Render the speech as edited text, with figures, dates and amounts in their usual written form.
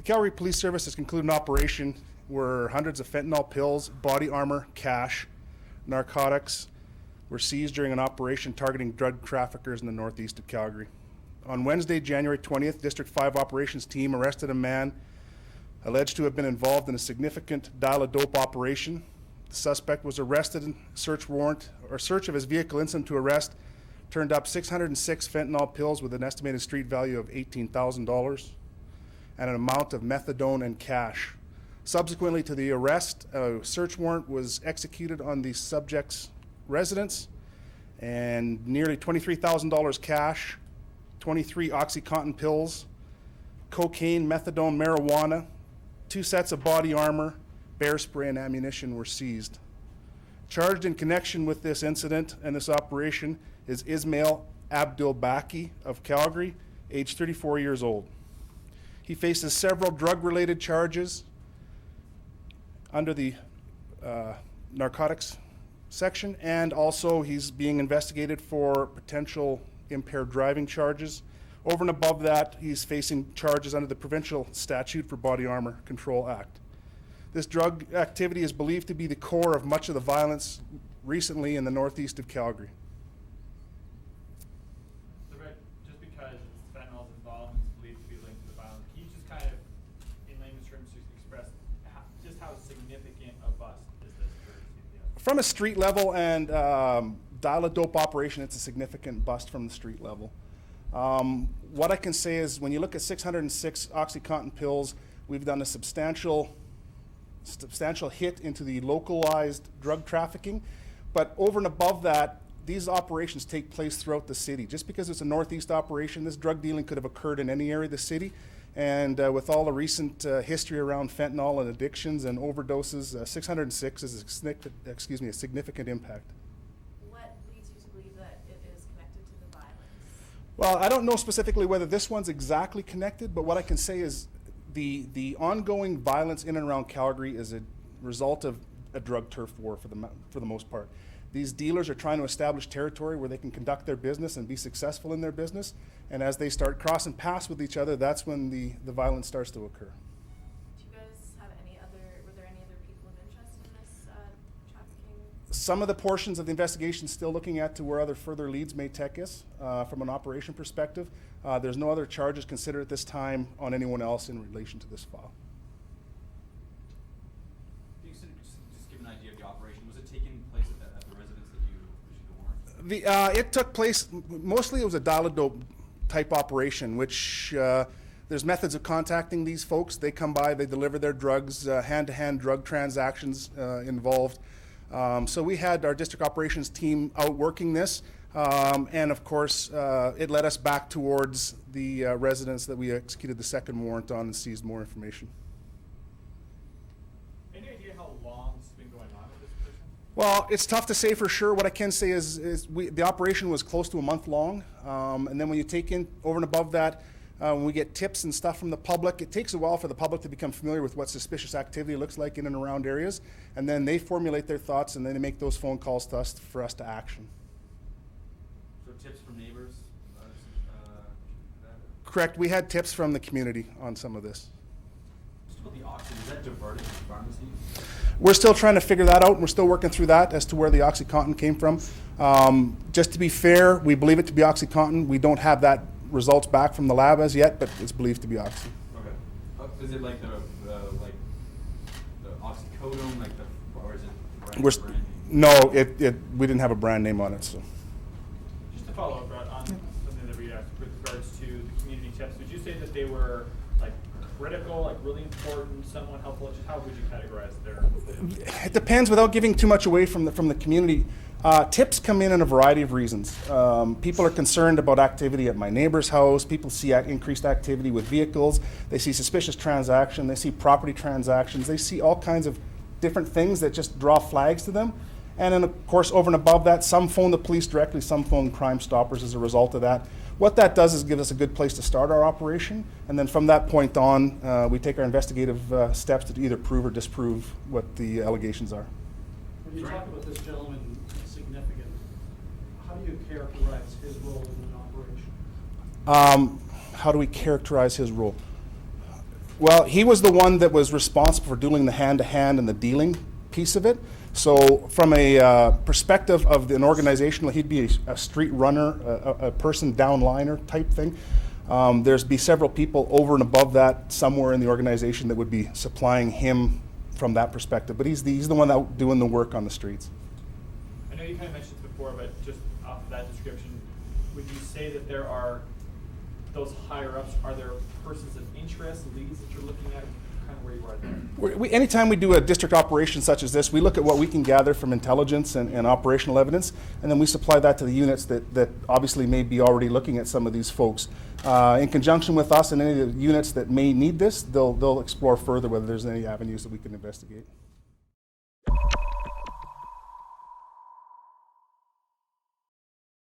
Calgary Police Service has concluded an operation where hundreds of fentanyl pills, body armor, cash, narcotics were seized during an operation targeting drug traffickers in the northeast of Calgary. On Wednesday, January 20th, District 5 operations team arrested a man alleged to have been involved in a significant dial-a-dope operation. The suspect was arrested in search of his vehicle incident to arrest turned up 606 fentanyl pills with an estimated street value of $18,000 and an amount of methadone and cash. Subsequently to the arrest, a search warrant was executed on the subject's residence, and nearly $23,000 cash, 23 OxyContin pills, cocaine, methadone, marijuana, 2 sets of body armor, bear spray, and ammunition were seized. Charged in connection with this incident and this operation is Ismail ABDULBAKI of Calgary, age 34 years old. He faces several drug-related charges under the narcotics section, and also he's being investigated for potential impaired driving charges. Over and above that, he's facing charges under the provincial statute for Body Armour Control Act. This drug activity is believed to be the core of much of the violence recently in the northeast of Calgary. So, Rick, just because fentanyl's involved and it's believed to be linked to the violence, can you just kind of, in layman's terms, just express just how significant a bust is this for CPS? From a street level and dial-a-dope operation, it's a significant bust from the street level. What I can say is when you look at 606 OxyContin pills, we've done a substantial hit into the localized drug trafficking. But over and above that, these operations take place throughout the city. Just because it's a northeast operation, this drug dealing could have occurred in any area of the city. And with all the recent history around fentanyl and addictions and overdoses, 606 is a significant impact. What leads you to believe that it is connected to the violence? Well, I don't know specifically whether this one's exactly connected, but what I can say is the ongoing violence in and around Calgary is a result of a drug turf war for the most part. These dealers are trying to establish territory where they can conduct their business and be successful in their business, and as they start crossing paths with each other, that's when the violence starts to occur. Do you guys have were there any other people of interest in this trafficking? Some of the portions of the investigation still looking at to where other further leads may take us from an operation perspective. There's no other charges considered at this time on anyone else in relation to this file. Just give an idea of the operation. Was it taking place at the residence that you issued the warrant? It took place, mostly it was a dial-a-dope type operation, which there's methods of contacting these folks. They come by, they deliver their drugs, hand-to-hand drug transactions involved. So we had our district operations team out working this, and of course it led us back towards the residence that we executed the second warrant on and seized more information. Any idea how long it's been going on with this position? Well, it's tough to say for sure. What I can say is the operation was close to a month long, and then when you take in over and above that, when we get tips and stuff from the public, it takes a while for the public to become familiar with what suspicious activity looks like in and around areas, and then they formulate their thoughts and then they make those phone calls to us for us to action. So tips from neighbors? Correct. We had tips from the community on some of this. Just about the oxy, is that diverted to pharmacies? We're still trying to figure that out, and we're still working through that as to where the OxyContin came from. Just to be fair, we believe it to be OxyContin. We don't have that results back from the lab as yet, but it's believed to be oxy. Okay. Is it like the oxycodone, or is it brand name? No, we didn't have a brand name on it. So. Just to follow up, Rod, on something that we asked with regards to the community tips, would you say that they were critical, really important, somewhat helpful? Just how would you categorize their? It depends. Without giving too much away from the community, tips come in a variety of reasons. People are concerned about activity at my neighbor's house. People see increased activity with vehicles. They see suspicious transaction. They see property transactions. They see all kinds of different things that just draw flags to them. And then, of course, over and above that, some phone the police directly, some phone Crime Stoppers as a result of that. What that does is give us a good place to start our operation, and then from that point on, we take our investigative steps to either prove or disprove what the allegations are. When you talk about this gentleman significant, how do you characterize his role in an operation? How do we characterize his role? Well, he was the one that was responsible for doing the hand-to-hand and the dealing piece of it. So from a perspective of an organization, he'd be a street runner, a person downliner type thing. There's be several people over and above that somewhere in the organization that would be supplying him from that perspective. But he's the one out doing the work on the streets. I know you kind of mentioned this before, but just off of that description, would you say that there are those higher ups? Are there persons of interest, leads that you're looking at? Kind of where you are there. Anytime we do a district operation such as this, we look at what we can gather from intelligence and operational evidence, and then we supply that to the units that obviously may be already looking at some of these folks. In conjunction with us and any of the units that may need this, they'll explore further whether there's any avenues that we can investigate.